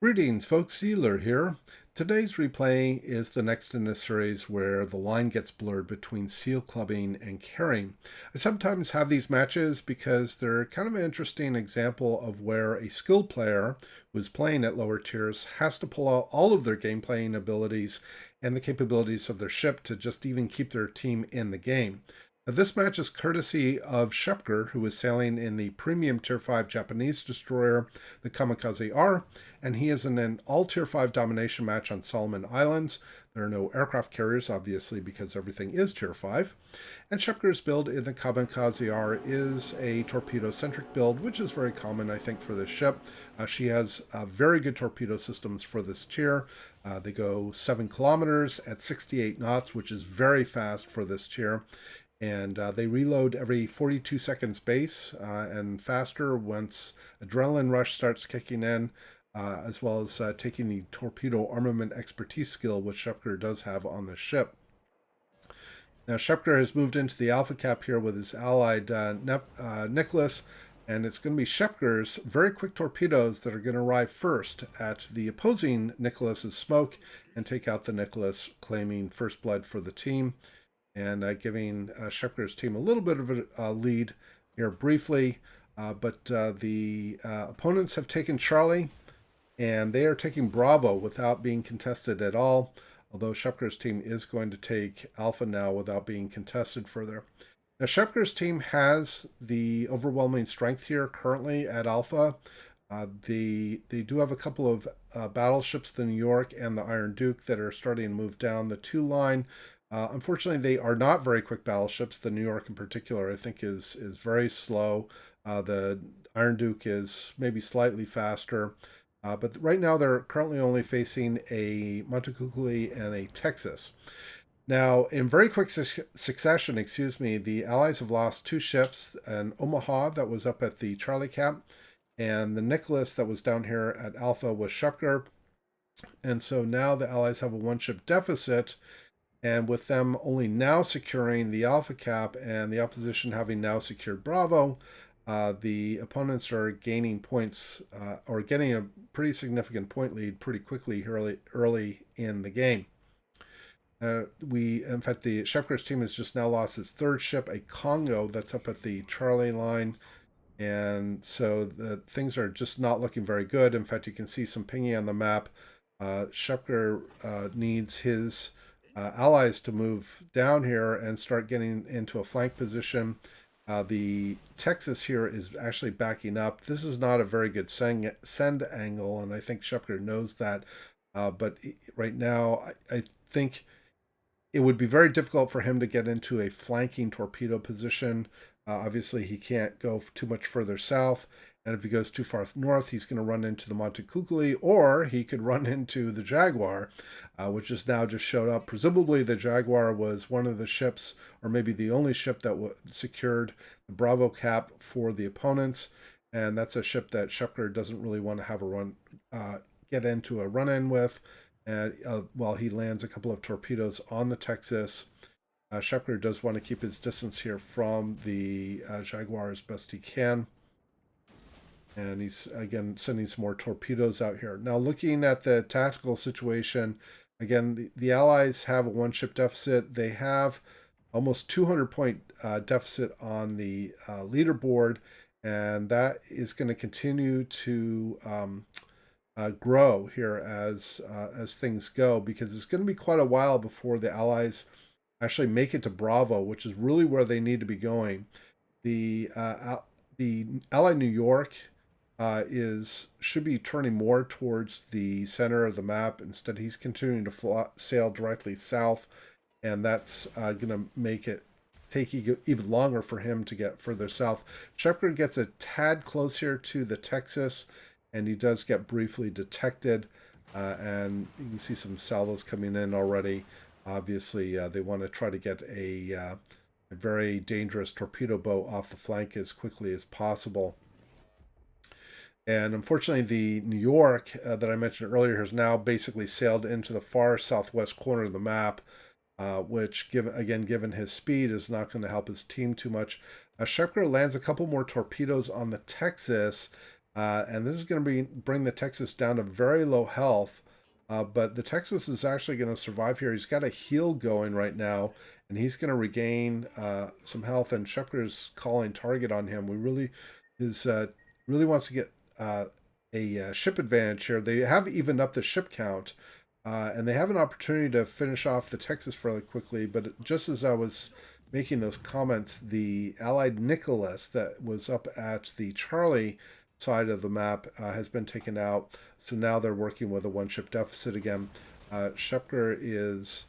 Greetings, folks. Iolair here. Today's replay is the next in a series where the line gets blurred between seal clubbing and carrying. I sometimes have these matches because they're kind of an interesting example of where a skilled player who is playing at lower tiers has to pull out all of their game playing abilities and the capabilities of their ship to just even keep their team in the game. This match is courtesy of Schepker, who is sailing in the premium Tier 5 Japanese destroyer, the Kamikaze R, and he is in an all Tier 5 domination match on Solomon Islands. There are no aircraft carriers, obviously, because everything is Tier 5. And Schepker's build in the Kamikaze R is a torpedo-centric build, which is very common, I think, for this ship. She has very good torpedo systems for this tier. They go 7 kilometers at 68 knots, which is very fast for this tier. And they reload every 42 seconds base and faster once adrenaline rush starts kicking in, as well as taking the torpedo armament expertise skill, which Schepker does have on the ship. Now, Schepker has moved into the Alpha Cap here with his allied Nicholas, and it's going to be Schepker's very quick torpedoes that are going to arrive first at the opposing Nicholas's smoke and take out the Nicholas, claiming first blood for the team, and giving Schepker's team a little bit of a lead here briefly. But the opponents have taken Charlie, and they are taking Bravo without being contested at all, although Schepker's team is going to take Alpha now without being contested further. Now, Schepker's team has the overwhelming strength here currently at Alpha. They do have a couple of battleships, the New York and the Iron Duke, that are starting to move down the 2 line. Unfortunately, they are not very quick battleships. The New York in particular, I think, is very slow. The Iron Duke is maybe slightly faster. But right now, they're currently only facing a Montecuccoli and a Texas. Now, in very quick succession, the Allies have lost 2 ships, an Omaha that was up at the Charlie Cap, and the Nicholas that was down here at Alpha with Schepker. And so now the Allies have a 1-ship deficit, and with them only now securing the Alpha Cap and the opposition having now secured Bravo, the opponents are gaining points or getting a pretty significant point lead pretty quickly early in the game. In fact, the Schepker's team has just now lost its 3rd ship, a Congo, that's up at the Charlie line. And so things are just not looking very good. In fact, you can see some pinging on the map. Schepker needs his allies to move down here and start getting into a flank position. The Texas here is actually backing up. This is not a very good send angle, and I think Schepker knows that. But right now, I think it would be very difficult for him to get into a flanking torpedo position. Obviously, he can't go too much further south. And if he goes too far north, he's going to run into the Montecuccoli, or he could run into the Jaguar, which is now just showed up. Presumably, the Jaguar was one of the ships, or maybe the only ship that secured the Bravo Cap for the opponents. And that's a ship that Schepker doesn't really want to have get into a run-in with. And while he lands a couple of torpedoes on the Texas, Schepker does want to keep his distance here from the Jaguar as best he can. And he's, again, sending some more torpedoes out here. Now, looking at the tactical situation, again, the Allies have a 1-ship deficit. They have almost 200-point deficit on the leaderboard, and that is going to continue to grow here as things go, because it's going to be quite a while before the Allies actually make it to Bravo, which is really where they need to be going. The Allied New York should be turning more towards the center of the map. Instead, he's continuing to sail directly south, and that's going to make it take even longer for him to get further south. Schepker gets a tad close here to the Texas, and he does get briefly detected, and you can see some salvos coming in already. Obviously, they want to try to get a very dangerous torpedo boat off the flank as quickly as possible. And unfortunately, the New York that I mentioned earlier has now basically sailed into the far southwest corner of the map, which, given his speed, is not going to help his team too much. Schepker lands a couple more torpedoes on the Texas, And this is going to bring the Texas down to very low health. But the Texas is actually going to survive here. He's got a heal going right now, and he's going to regain some health. And Schepker's calling target on him. We really is really wants to get a ship advantage here. They have evened up the ship count, and they have an opportunity to finish off the Texas fairly quickly. But just as I was making those comments, the Allied Nicholas that was up at the Charlie side of the map has been taken out. So now they're working with a one ship deficit again. Schepker is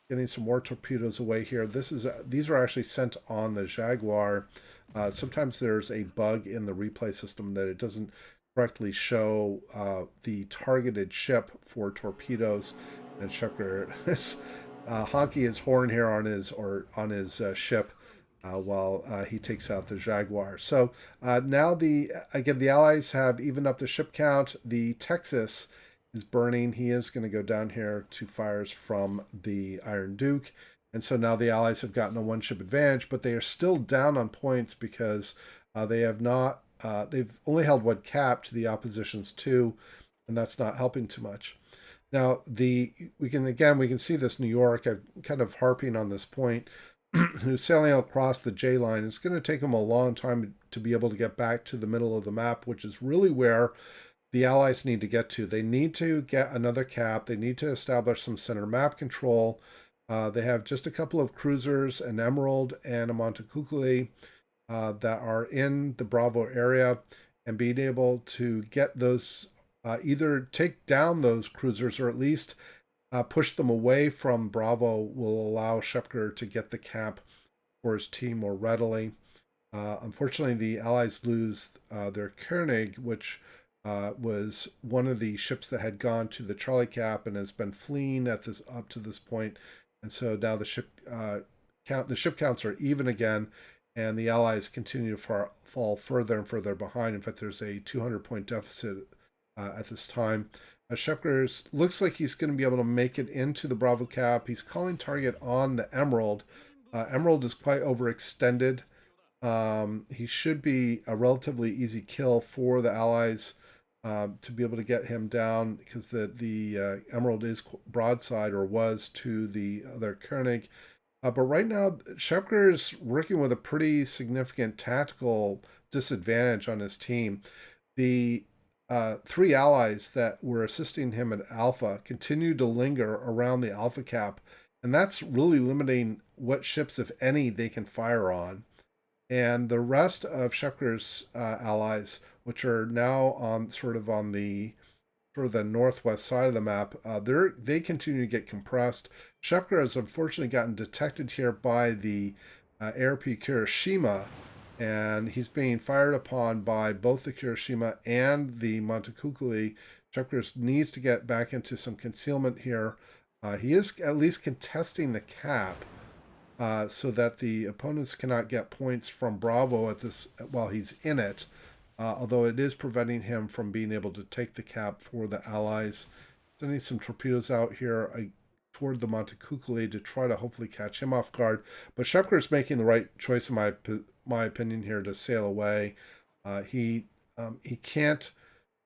getting some more torpedoes away here. These are actually sent on the Jaguar. Sometimes there's a bug in the replay system that it doesn't correctly show the targeted ship for torpedoes, and Schepker is honking his horn here on his ship while he takes out the Jaguar. So now the Allies have evened up the ship count. The Texas is burning. He is going to go down here to fires from the Iron Duke. And so now the Allies have gotten a one ship advantage, but they are still down on points because they have not, they've only held one cap to the opposition's two, and that's not helping too much. Now we can see this New York. I'm kind of harping on this point. Who's sailing across the J line. It's going to take them a long time to be able to get back to the middle of the map, which is really where the Allies need to get to. They need to get another cap. They need to establish some center map control. They have just a couple of cruisers, an Emerald and a Montecuccoli, that are in the Bravo area, and being able to get those, either take down those cruisers or at least push them away from Bravo will allow Schepker to get the cap for his team more readily. Unfortunately, the Allies lose their Koenig, which was one of the ships that had gone to the Charlie cap and has been fleeing up to this point. And so now the ship counts are even again, and the Allies continue to fall further and further behind. In fact, there's a 200-point deficit at this time. Schepker looks like he's going to be able to make it into the Bravo cap. He's calling target on the Emerald. Emerald is quite overextended. He should be a relatively easy kill for the Allies to be able to get him down, because the Emerald is broadside, or was, to the other Koenig. But right now, Schepker is working with a pretty significant tactical disadvantage on his team. The three Allies that were assisting him at Alpha continue to linger around the Alpha cap, and that's really limiting what ships, if any, they can fire on. And the rest of Schepker's allies, which are now on the northwest side of the map, they continue to get compressed. Schepker has unfortunately gotten detected here by the ARP Kirishima, and he's being fired upon by both the Kirishima and the Montecuccoli. Schepker needs to get back into some concealment here. He is at least contesting the cap, so that the opponents cannot get points from Bravo at this while he's in it. Although it is preventing him from being able to take the cap for the Allies. Sending some torpedoes out here toward the Montecuccoli to try to hopefully catch him off guard. But Schepker is making the right choice, in my opinion, here, to sail away. He can't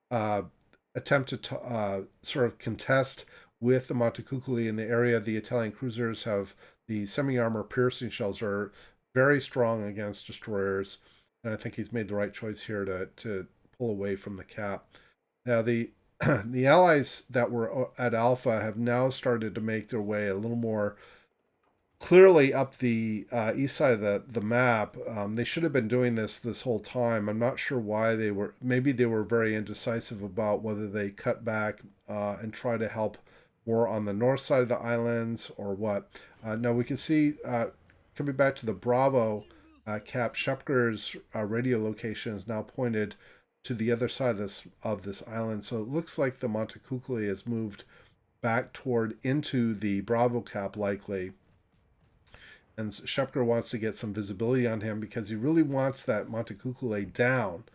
attempt to sort of contest with the Montecuccoli in the area. The Italian cruisers have the semi-armor piercing shells are very strong against destroyers, and I think he's made the right choice here to pull away from the cap. Now the the Allies that were at Alpha have now started to make their way a little more clearly up the east side of the map. They should have been doing this whole time. I'm not sure why they were. Maybe they were very indecisive about whether they cut back and try to help more on the north side of the islands or what. Now we can see, coming back to the Bravo cap, Schepker's radio location is now pointed to the other side of this island. So it looks like the Montecuccoli has moved back into the Bravo cap likely. And Schepker wants to get some visibility on him because he really wants that Montecuccoli down.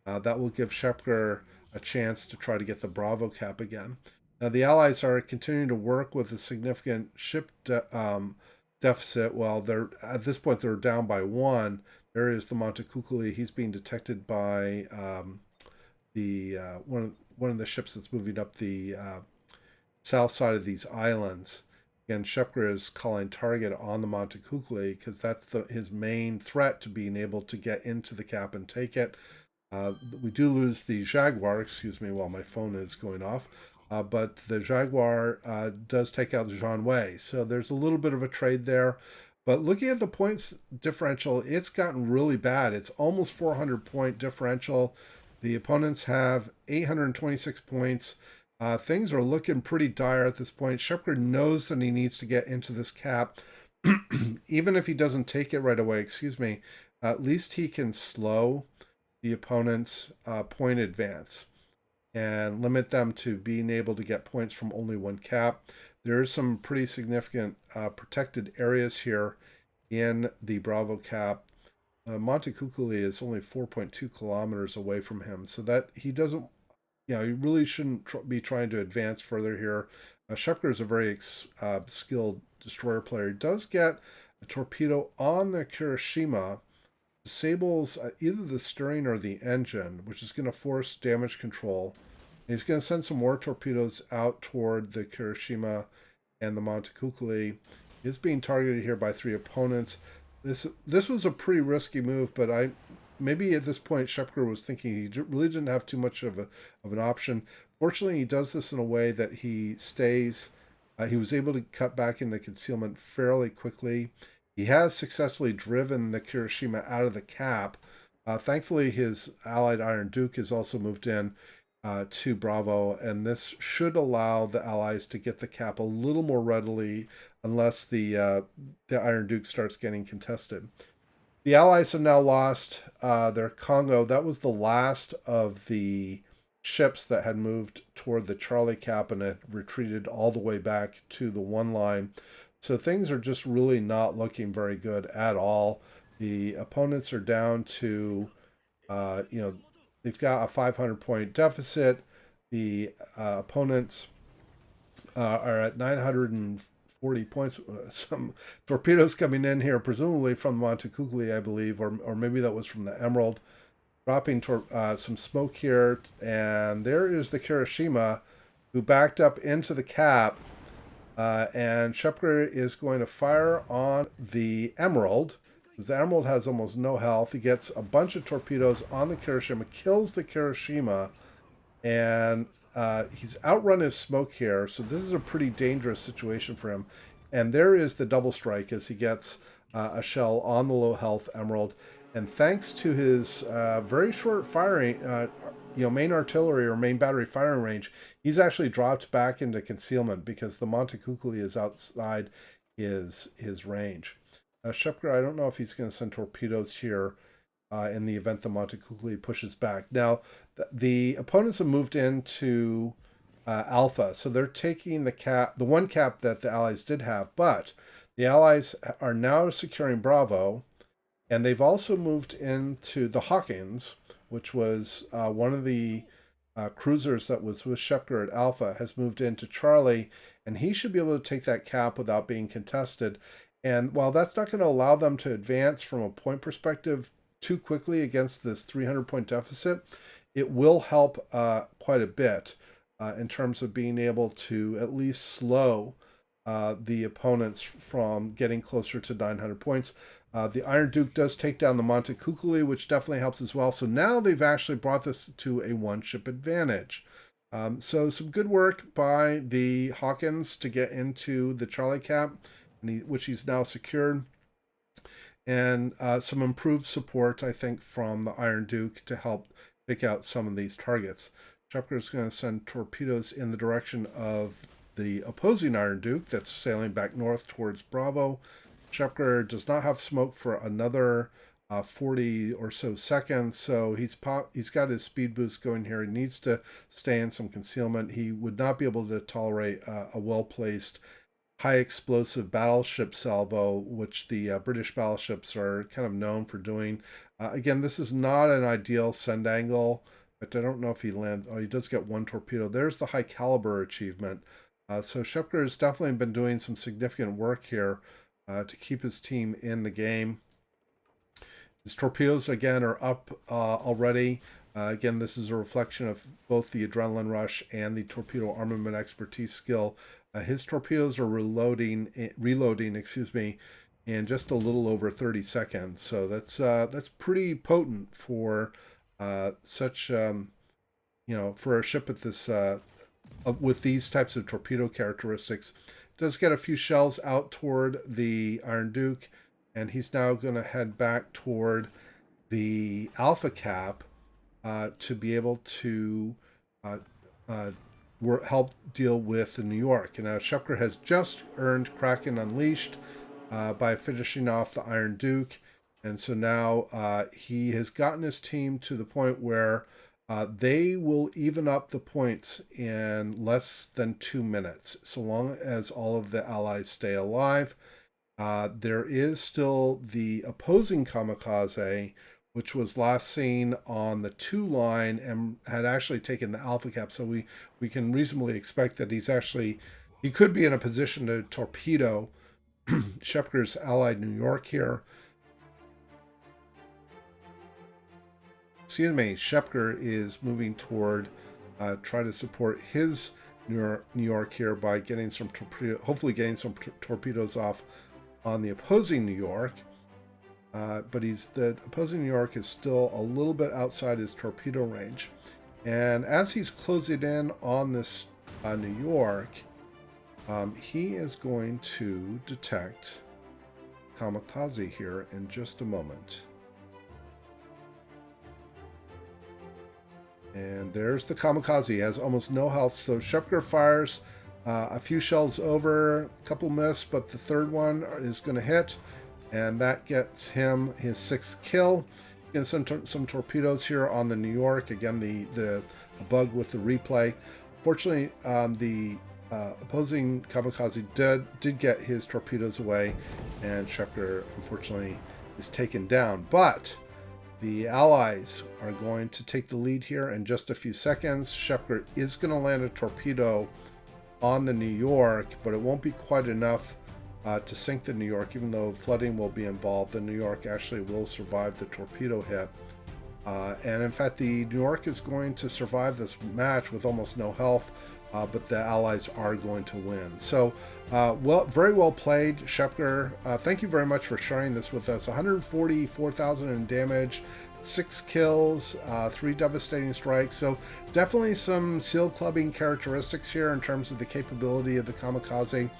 That will give Schepker a chance to try to get the Bravo cap again. Now the Allies are continuing to work with a significant ship deficit. Well, at this point they're down by one. There is the Montecuccoli. He's being detected by the one of the ships that's moving up the south side of these islands. Again, Schepker is calling target on the Montecuccoli because that's his main threat to being able to get into the cap and take it. We do lose the Jaguar, excuse me, while my phone is going off. But the Jaguar does take out the Jean Wei. So there's a little bit of a trade there. But looking at the points differential, it's gotten really bad. It's almost 400 point differential. The opponents have 826 points. Things are looking pretty dire at this point. Schepker knows that he needs to get into this cap. Even if he doesn't take it right away, excuse me, at least he can slow the opponent's point advance and limit them to being able to get points from only one cap. There is some pretty significant protected areas here in the Bravo cap. Montecuccoli is only 4.2 kilometers away from him, so that he doesn't, you know, he really shouldn't be trying to advance further here. Schepker is a very skilled destroyer player. He does get a torpedo on the Kirishima, disables either the steering or the engine, which is going to force damage control. And he's going to send some more torpedoes out toward the Kirishima and the Montecuccoli. He is being targeted here by 3 opponents. This was a pretty risky move, but maybe at this point Schepker was thinking he really didn't have too much of an option. Fortunately, he does this in a way that he stays. He was able to cut back into concealment fairly quickly. He has successfully driven the Kirishima out of the cap. Thankfully, his allied Iron Duke has also moved in to Bravo, and this should allow the allies to get the cap a little more readily unless the Iron Duke starts getting contested. The allies have now lost their Congo. That was the last of the ships that had moved toward the Charlie cap and had retreated all the way back to the 1 line. So things are just really not looking very good at all. The opponents are down to, they've got a 500 point deficit. The opponents are at 940 points. Some torpedoes coming in here, presumably from Montecuccoli, I believe, or maybe that was from the Emerald. Dropping some smoke here, and there is the Kirishima, who backed up into the cap. And Schepker is going to fire on the Emerald, because the Emerald has almost no health. He gets a bunch of torpedoes on the Kirishima, kills the Kirishima, and he's outrun his smoke here. So this is a pretty dangerous situation for him. And there is the double strike as he gets a shell on the low health Emerald. And thanks to his very short firing, main artillery or main battery firing range, he's actually dropped back into concealment because the Montecuccoli is outside his range. Schepker, I don't know if he's going to send torpedoes here in the event the Montecuccoli pushes back. Now, the opponents have moved into Alpha, so they're taking the one cap that the Allies did have, but the Allies are now securing Bravo, and they've also moved into the Hawkins, which was one of the cruisers that was with Schepker at Alpha, has moved into Charlie, and he should be able to take that cap without being contested. And while that's not going to allow them to advance from a point perspective too quickly against this 300 point deficit, it will help quite a bit in terms of being able to at least slow the opponents from getting closer to 900 points. The Iron Duke does take down the Montecuccoli, which definitely helps as well. So now they've actually brought this to a 1-ship advantage. So some good work by the Hawkins to get into the Charlie cap, which he's now secured. And some improved support, I think, from the Iron Duke to help pick out some of these targets. Schepker is going to send torpedoes in the direction of the opposing Iron Duke that's sailing back north towards Bravo. Schepker does not have smoke for another 40 or so seconds, so he's got his speed boost going here. He needs to stay in some concealment. He would not be able to tolerate a well-placed, high-explosive battleship salvo, which the British battleships are kind of known for doing. Again, this is not an ideal send angle, but I don't know if he lands. Oh, he does get 1 torpedo. There's the high caliber achievement. So Schepker has definitely been doing some significant work here to keep his team in the game. His torpedoes, again, are up already. Again, this is a reflection of both the adrenaline rush and the torpedo armament expertise skill. His torpedoes are reloading, excuse me, in just a little over 30 seconds. So that's pretty potent for such for a ship at this with these types of torpedo characteristics. Does get a few shells out toward the Iron Duke, and he's now going to head back toward the Alpha Cap to be able to help deal with the New York. And now Schepker has just earned Kraken Unleashed by finishing off the Iron Duke. And so now he has gotten his team to the point where they will even up the points in less than 2 minutes, so long as all of the allies stay alive. There is still the opposing Kamikaze, which was last seen on the 2 line and had actually taken the Alpha Cap. So we can reasonably expect that he could be in a position to torpedo Schepker's allied New York here. Excuse me, Schepker is moving toward try to support his New York here by getting some hopefully getting some torpedoes off on the opposing New York. But the opposing New York is still a little bit outside his torpedo range. And as he's closing in on this New York, he is going to detect Kamikaze here in just a moment. And there's the Kamikaze. He has almost no health, so Schepker fires a few shells over, a couple miss, but the third one is going to hit, and that gets him his 6th kill. Getting some torpedoes here on the New York. Again, the bug with the replay. Fortunately, the opposing Kamikaze did get his torpedoes away, and Schepker unfortunately is taken down. But the Allies are going to take the lead here in just a few seconds. Schepker is going to land a torpedo on the New York, but it won't be quite enough to sink the New York. Even though flooding will be involved, the New York actually will survive the torpedo hit. And in fact, the New York is going to survive this match with almost no health, but the Allies are going to win. So, very well played, Schepker. Thank you very much for sharing this with us. 144,000 in damage, 6 kills, 3 devastating strikes. So definitely some seal clubbing characteristics here in terms of the capability of the Kamikaze,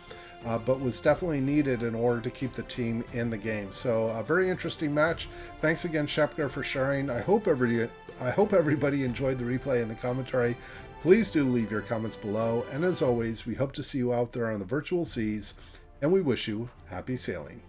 but was definitely needed in order to keep the team in the game. So a very interesting match. Thanks again, Schepker, for sharing. I hope everybody enjoyed the replay and the commentary. Please do leave your comments below. And as always, we hope to see you out there on the virtual seas, and we wish you happy sailing.